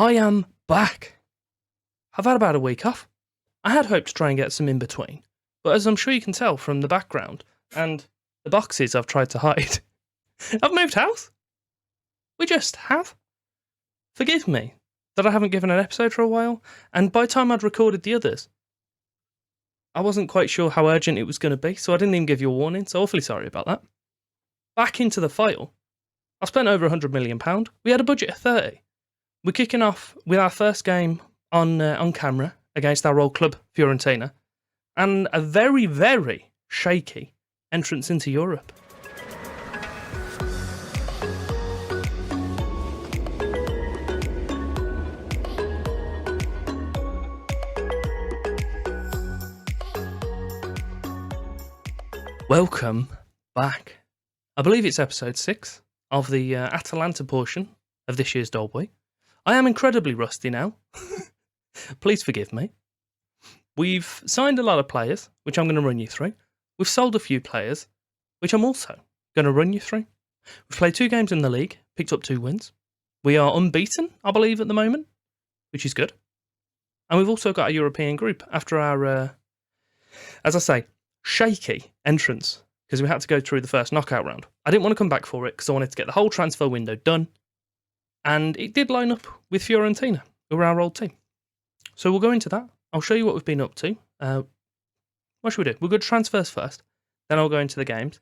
I am back. I've had about a week off. I had hoped to try and get some in between, but as I'm sure you can tell from the background and the boxes I've tried to hide, I've moved house. We just have. Forgive me that I haven't given an episode for a while, and by the time I'd recorded the others, I wasn't quite sure how urgent it was going to be, so I didn't even give you a warning, so awfully sorry about that. Back into the file. I spent over £100 million. We had a budget of 30. We're kicking off with our first game on camera against our old club, Fiorentina, and a very, very shaky entrance into Europe. Welcome back. I believe it's episode 6 of the Atalanta portion of this year's Doleboy. I am incredibly rusty now. Please forgive me. We've signed a lot of players, which I'm going to run you through. We've sold a few players, which I'm also going to run you through. We've played 2 games in the league, picked up 2 wins. We are unbeaten, I believe, at the moment, which is good. And we've also got a European group after our, as I say, shaky entrance, because we had to go through the first knockout round. I didn't want to come back for it because I wanted to get the whole transfer window done. And it did line up with Fiorentina, who were our old team. So we'll go into that. I'll show you what we've been up to. What should we do? We'll go to transfers first, then I'll go into the games.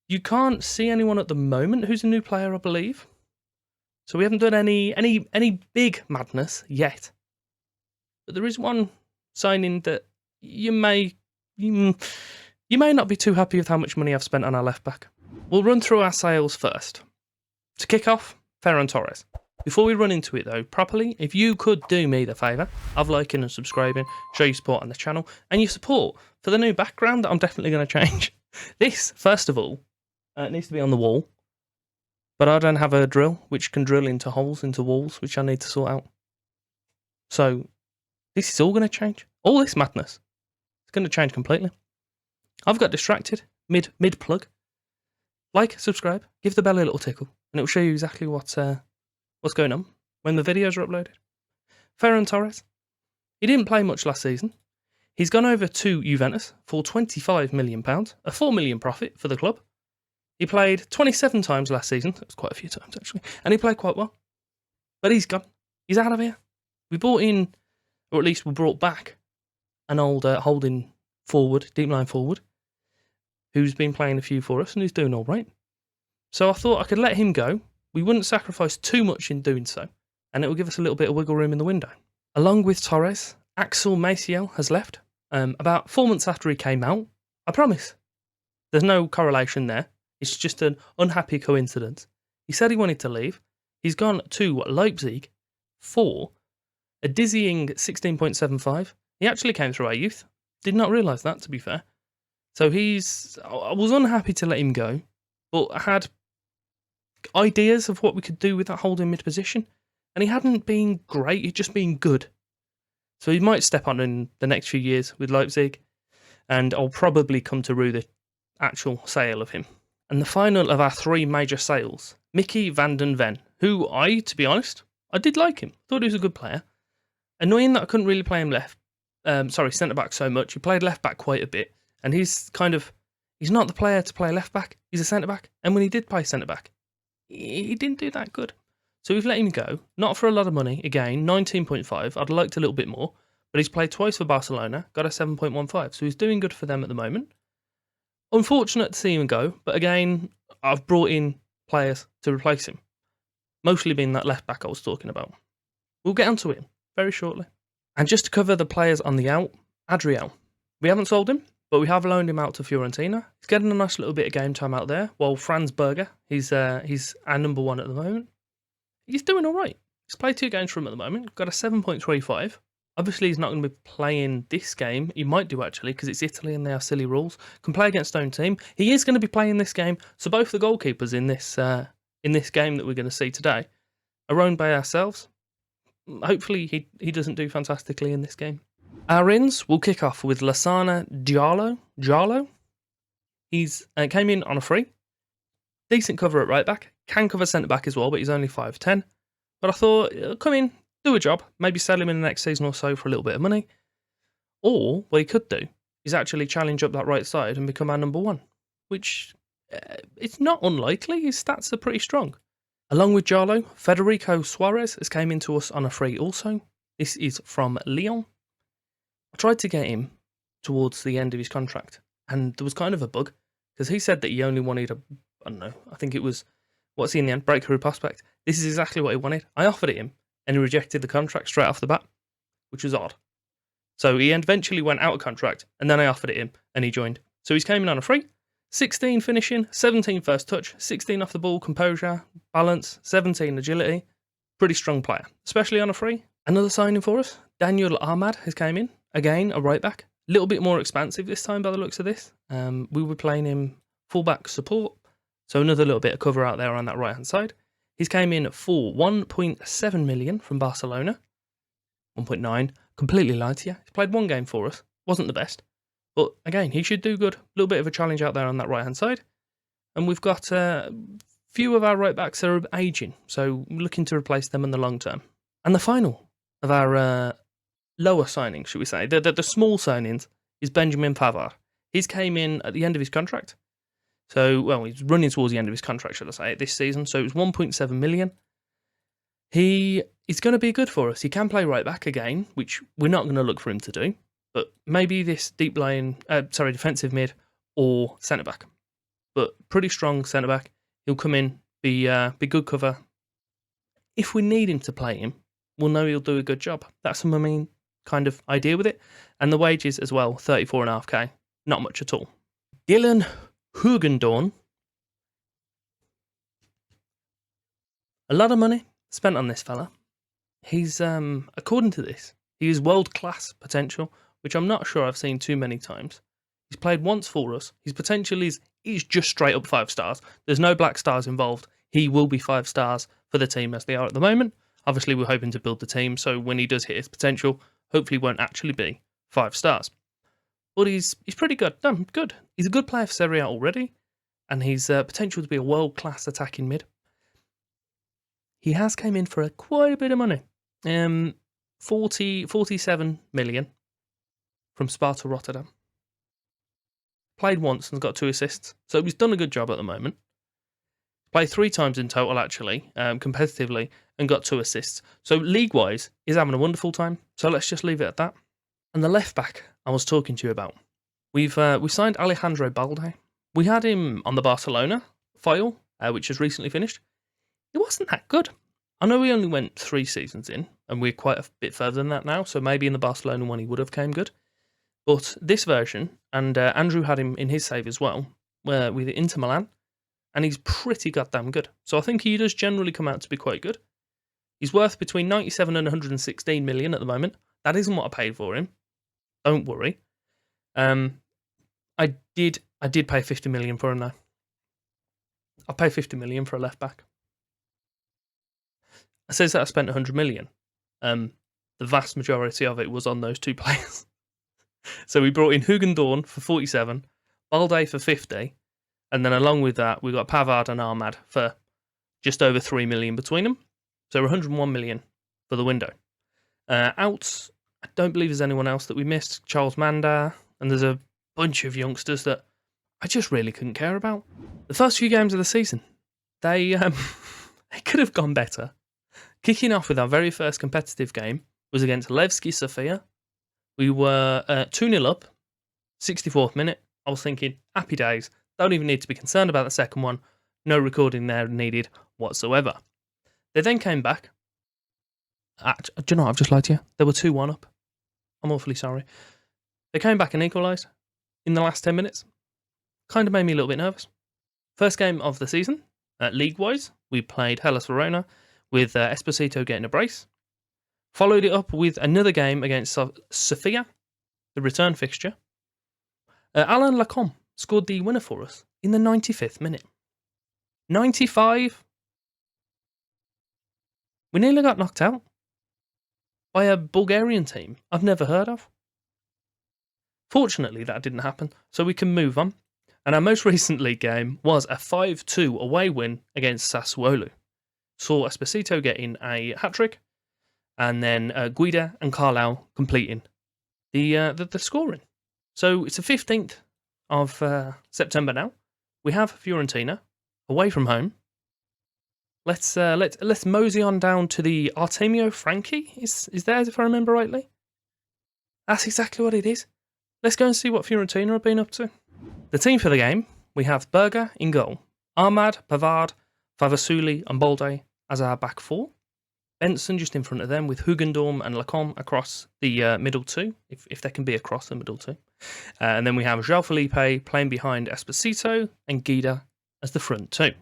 You can't see anyone at the moment who's a new player, I believe. So we haven't done any big madness yet. But there is one signing that you may not be too happy with how much money I've spent on our left back. We'll run through our sales first. To kick off, Ferran Torres. Before we run into it though, properly, if you could do me the favour of liking and subscribing, show your support on the channel, and your support for the new background that I'm definitely going to change. This, first of all, needs to be on the wall, but I don't have a drill which can drill into holes into walls, which I need to sort out. So, this is all going to change. All this madness. It's going to change completely. I've got distracted mid-plug. Like, subscribe, give the bell a little tickle, and it will show you exactly what's going on when the videos are uploaded. Ferran Torres. He didn't play much last season. He's gone over to Juventus for £25 million, a £4 million profit for the club. He played 27 times last season. That was quite a few times, actually. And he played quite well. But he's gone. He's out of here. We brought in, or at least we brought back, an old holding forward, deep line forward, who's been playing a few for us and who's doing all right. So I thought I could let him go. We wouldn't sacrifice too much in doing so, and it will give us a little bit of wiggle room in the window. Along with Torres, Axel Maciel has left about 4 months after he came out. I promise. There's no correlation there. It's just an unhappy coincidence. He said he wanted to leave. He's gone to Leipzig for a dizzying 16.75. He actually came through our youth. Did not realise that, to be fair. So I was unhappy to let him go, but I had ideas of what we could do with that holding mid position, and he hadn't been great, he'd just been good. So he might step on in the next few years with Leipzig, and I'll probably come to rue the actual sale of him. And the final of our 3 major sales, Mickey van den Ven, who to be honest, I did like him. Thought he was a good player. Annoying that I couldn't really play him centre back so much. He played left back quite a bit, and he's not the player to play left back. He's a centre back, and when he did play centre back, he didn't do that good. So we've let him go, not for a lot of money. Again, 19.5. I'd liked a little bit more, but he's played twice for Barcelona, got a 7.15. So he's doing good for them at the moment. Unfortunate to see him go, but again, I've brought in players to replace him. Mostly being that left back I was talking about. We'll get onto it very shortly. And just to cover the players on the out, Adriel. We haven't sold him, but we have loaned him out to Fiorentina. He's getting a nice little bit of game time out there, while Franz Berger, he's our number 1 at the moment. He's doing all right. He's played 2 games for him at the moment, got a 7.35. Obviously, he's not going to be playing this game. He might do, actually, because it's Italy and they have silly rules. Can play against his own team. He is going to be playing this game, so both the goalkeepers in this game that we're going to see today are owned by ourselves. Hopefully, he doesn't do fantastically in this game. Our ins will kick off with Lassana Diallo. He's came in on a free. Decent cover at right back. Can cover centre back as well, but he's only 5'10". But I thought, come in, do a job, maybe sell him in the next season or so for a little bit of money. Or what he could do is actually challenge up that right side and become our number one, which it's not unlikely. His stats are pretty strong. Along with Jarlo, Federico Suarez has came into us on a free also. This is from Lyon. I tried to get him towards the end of his contract, and there was kind of a bug, because he said that he only wanted I don't know, I think it was, what's he in the end, breakthrough prospect. This is exactly what he wanted. I offered it him, and he rejected the contract straight off the bat, which was odd. So he eventually went out of contract, and then I offered it him, and he joined. So he's came in on a free, 16 finishing, 17 first touch, 16 off the ball, composure, balance, 17 agility. Pretty strong player, especially on a free. Another signing for us, Daniel Ahmad has came in. Again, a right back. A little bit more expansive this time by the looks of this. We were playing him fullback support, so another little bit of cover out there on that right-hand side. He's came in for 1.7 million from Barcelona. 1.9, completely lied to you. He's played one game for us. Wasn't the best. But again, he should do good. A little bit of a challenge out there on that right-hand side. And we've got a few of our right-backs that are aging, so we're looking to replace them in the long term. And the final of our lower signings, should we say, the small signings, is Benjamin Favre. He's came in at the end of his contract. So, well, he's running towards the end of his contract, should I say, this season. So it was 1.7 million. He is going to be good for us. He can play right back again, which we're not going to look for him to do. But maybe this defensive mid or centre back. But pretty strong centre back. He'll come in, be good cover. If we need him to play him, we'll know he'll do a good job. That's my main kind of idea with it. And the wages as well, 34.5k. Not much at all. Dylan Hugendorn. A lot of money spent on this fella. He's, according to this, he is world-class potential, which I'm not sure I've seen too many times. He's played once for us. His potential is just straight up 5 stars. There's no black stars involved. He will be 5 stars for the team as they are at the moment. Obviously, we're hoping to build the team, so when he does hit his potential, hopefully won't actually be 5 stars. But he's pretty good. No, good. He's a good player for Serie A already, and he's potential to be a world-class attacking mid. He has came in for quite a bit of money. 47 million from Sparta Rotterdam. Played once and got 2 assists, so he's done a good job at the moment. Played 3 times in total, actually, competitively, and got 2 assists. So league-wise, he's having a wonderful time. So let's just leave it at that. And the left back I was talking to you about. We signed Alejandro Balde. We had him on the Barcelona file, which has recently finished. He wasn't that good. I know we only went 3 seasons in, and we're quite a bit further than that now, so maybe in the Barcelona one he would have came good. But this version, and Andrew had him in his save as well, with Inter Milan, and he's pretty goddamn good. So I think he does generally come out to be quite good. He's worth between 97 and 116 million at the moment. That isn't what I paid for him. Don't worry. I did pay 50 million for him though. I paid 50 million for a left back. It says that I spent 100 million. The vast majority of it was on those 2 players. So we brought in Hugendorn for 47, Balde for 50, and then along with that, we got Pavard and Ahmad for just over 3 million between them. So 101 million for the window. Outs, I don't believe there's anyone else that we missed. Charles Manda, and there's a bunch of youngsters that I just really couldn't care about. The first few games of the season, they could have gone better. Kicking off with our very first competitive game was against Levski Sofia. We were 2-0 up, 64th minute. I was thinking, happy days. Don't even need to be concerned about the second one. No recording there needed whatsoever. They then came back. Do you know what? I've just lied to you. They were 2-1 up. I'm awfully sorry. They came back and equalised in the last 10 minutes. Kind of made me a little bit nervous. First game of the season, league-wise, we played Hellas Verona with Esposito getting a brace. Followed it up with another game against Sofia, the return fixture. Alain Lacombe scored the winner for us in the 95th minute. 95. We nearly got knocked out by a Bulgarian team I've never heard of. Fortunately, that didn't happen, so we can move on. And our most recent league game was a 5-2 away win against Sassuolo. saw Esposito getting a hat-trick, and then Guida and Carlisle completing the scoring. So it's the 15th of September now. We have Fiorentina away from home. Let's mosey on down to the Artemio Franchi. Is theirs, if I remember rightly? That's exactly what it is. Let's go and see what Fiorentina have been up to. The team for the game, we have Berger in goal, Ahmad, Pavard, Favre and Balde as our back four. Benson just in front of them with Hugendorm and Lacombe across the middle two, if there can be across the middle two. And then we have João Felipe playing behind Esposito and Guida as the front two.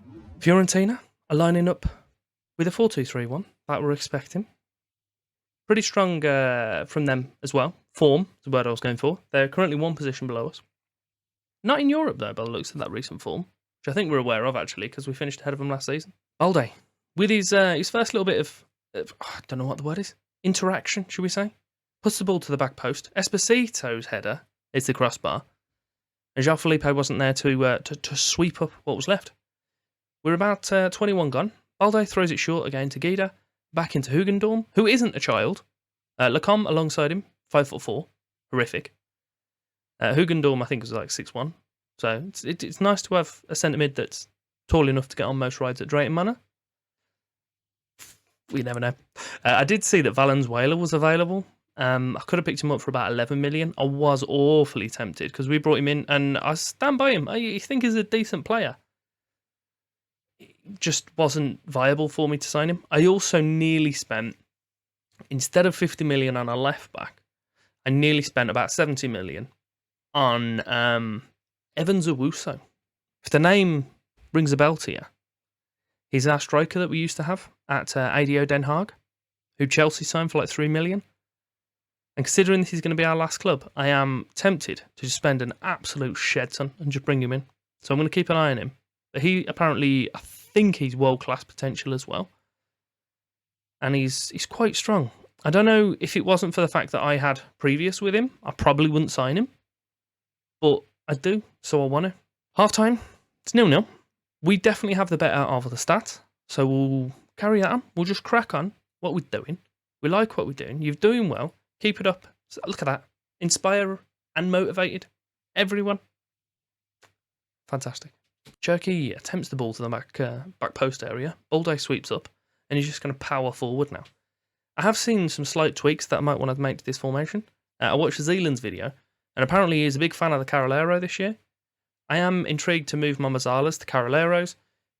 Fiorentina are lining up with a 4-2-3-1 that we're expecting. Pretty strong from them as well. Form is the word I was going for. They're currently one position below us. Not in Europe, though, by the looks of that recent form, which I think we're aware of, actually, because we finished ahead of them last season. Balde, with his first little bit of I don't know what the word is, interaction, should we say? Puts the ball to the back post. Esposito's header is the crossbar. And João Felipe wasn't there to sweep up what was left. We're about 21 gone. Balde throws it short again to Guida. Back into Hugendorm, who isn't a child. Lacombe alongside him, 5'4", horrific. Hugendorm, I think, was like 6'1". So it's nice to have a centre mid that's tall enough to get on most rides at Drayton Manor. We never know. I did see that Valenzuela was available. I could have picked him up for about 11 million. I was awfully tempted because we brought him in, and I stand by him. I think he's a decent player. It just wasn't viable for me to sign him. I also nearly spent, instead of 50 million on a left back, I nearly spent about 70 million on Evans Owusu. If the name rings a bell to you, he's our striker that we used to have at ADO Den Haag, who Chelsea signed for like 3 million. And considering this is going to be our last club, I am tempted to just spend an absolute shed ton and just bring him in. So I'm going to keep an eye on him. But he apparently, I think he's world-class potential as well. And he's quite strong. I don't know if it wasn't for the fact that I had previous with him, I probably wouldn't sign him. But I do, so I want to. Half-time, it's 0-0. We definitely have the better of the stats, so we'll carry that on. We'll just crack on what we're doing. We like what we're doing. You're doing well. Keep it up. So look at that. Inspire and motivated everyone. Fantastic. Cherky attempts the ball to the back post area. Balde sweeps up, and he's just going to power forward now. I have seen some slight tweaks that I might want to make to this formation. I watched Zealand's video, and apparently he's a big fan of the Carrilero this year. I am intrigued to move Mamazalas to Carrileros,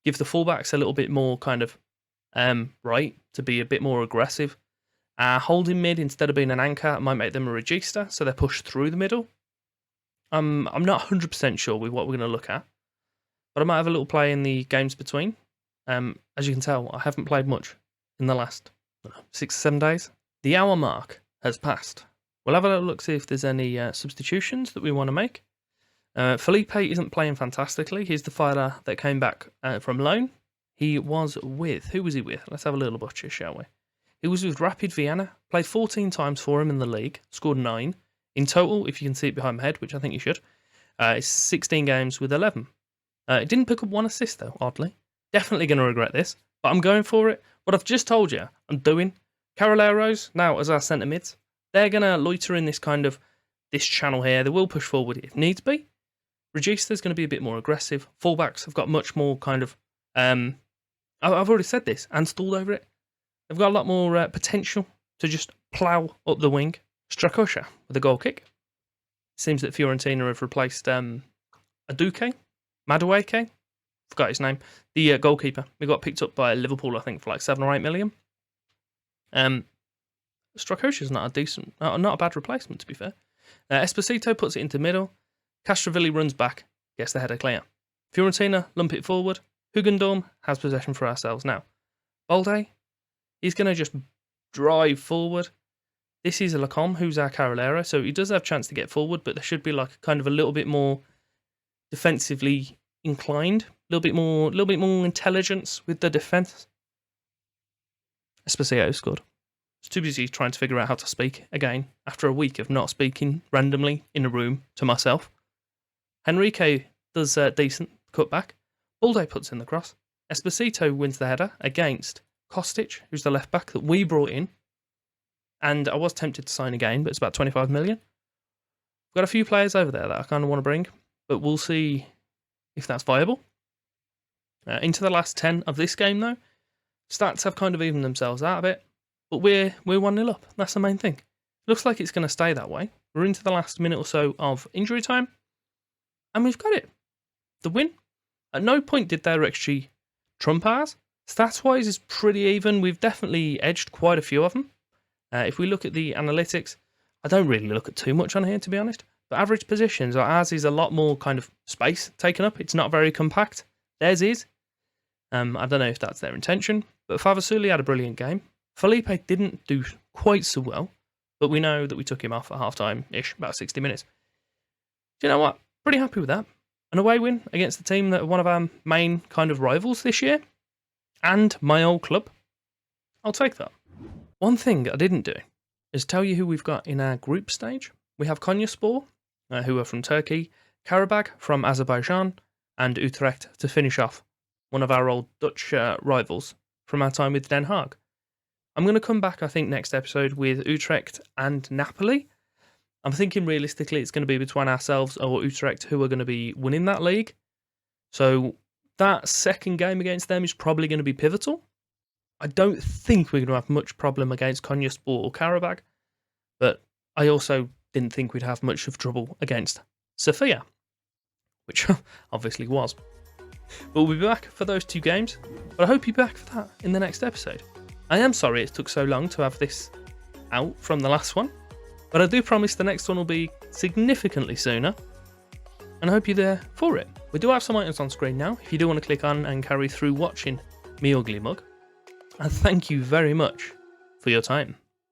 give the fullbacks a little bit more kind of right, to be a bit more aggressive. Holding mid instead of being an anchor might make them a regista, so they're pushed through the middle. I'm not 100% sure with what we're going to look at, but I might have a little play in the games between. As you can tell, I haven't played much in the last 6 or 7 days. The hour mark has passed. We'll have a little look, see if there's any substitutions that we want to make. Felipe isn't playing fantastically. He's the fighter that came back from loan. He was with... Who was he with? Let's have a little butcher, shall we? He was with Rapid Vienna. Played 14 times for him in the league. Scored 9. In total, if you can see it behind my head, which I think you should, it's 16 games with 11. It didn't pick up 1 assist, though, oddly. Definitely going to regret this, but I'm going for it. What I've just told you, I'm doing. Carrileros, now as our centre mids, they're going to loiter in this channel here. They will push forward if needs be. Regista's going to be a bit more aggressive. Fullbacks have got much more kind of... I've already said this and stalled over it. They've got a lot more potential to just plough up the wing. Strakosha with a goal kick. Seems that Fiorentina have replaced Madueke, forgot his name, the goalkeeper. We got picked up by Liverpool, I think, for like 7 or 8 million. Strakosha's not a bad replacement, to be fair. Esposito puts it into middle. Castrovilli runs back, gets the header clear. Fiorentina lump it forward. Hugendorm has possession for ourselves now. Balde, he's going to just drive forward. This is a Lacombe, who's our Carrilero, so he does have a chance to get forward, but there should be like kind of a little bit more defensively inclined, a little bit more intelligence with the defence. Esposito scored. I was too busy trying to figure out how to speak again after a week of not speaking randomly in a room to myself. Henrique does a decent cutback. Balde puts in the cross. Esposito wins the header against Kostic, who's the left back that we brought in. And I was tempted to sign again, but it's about 25 million. We've got a few players over there that I kind of want to bring, but we'll see if that's viable. Into the last 10 of this game, though, stats have kind of evened themselves out a bit, but we're 1-0 up. That's the main thing. Looks like it's going to stay that way. We're into the last minute or so of injury time, and we've got it. The win. At no point did their XG trump ours. Stats-wise, it's pretty even. We've definitely edged quite a few of them. If we look at the analytics, I don't really look at too much on here, to be honest. But average positions, ours is a lot more kind of space taken up. It's not very compact. Theirs is. I don't know if that's their intention. But Favre had a brilliant game. Felipe didn't do quite so well. But we know that we took him off at half-time-ish, about 60 minutes. Do you know what? Pretty happy with that. An away win against the team that are one of our main kind of rivals this year. And my old club. I'll take that. One thing I didn't do is tell you who we've got in our group stage. We have Konyaspor, who are from Turkey, Karabakh from Azerbaijan, and Utrecht to finish off, one of our old Dutch rivals from our time with Den Haag. I'm going to come back, I think, next episode with Utrecht and Napoli. I'm thinking realistically it's going to be between ourselves or Utrecht who are going to be winning that league. So that second game against them is probably going to be pivotal. I don't think we're going to have much problem against Konyaspor or Karabakh, but I also didn't think we'd have much of trouble against Sofia, which obviously was. But we'll be back for those two games, but I hope you're back for that in the next episode. I am sorry it took so long to have this out from the last one, but I do promise the next one will be significantly sooner, and I hope you're there for it. We do have some items on screen now, if you do want to click on and carry through watching me ugly mug. And thank you very much for your time.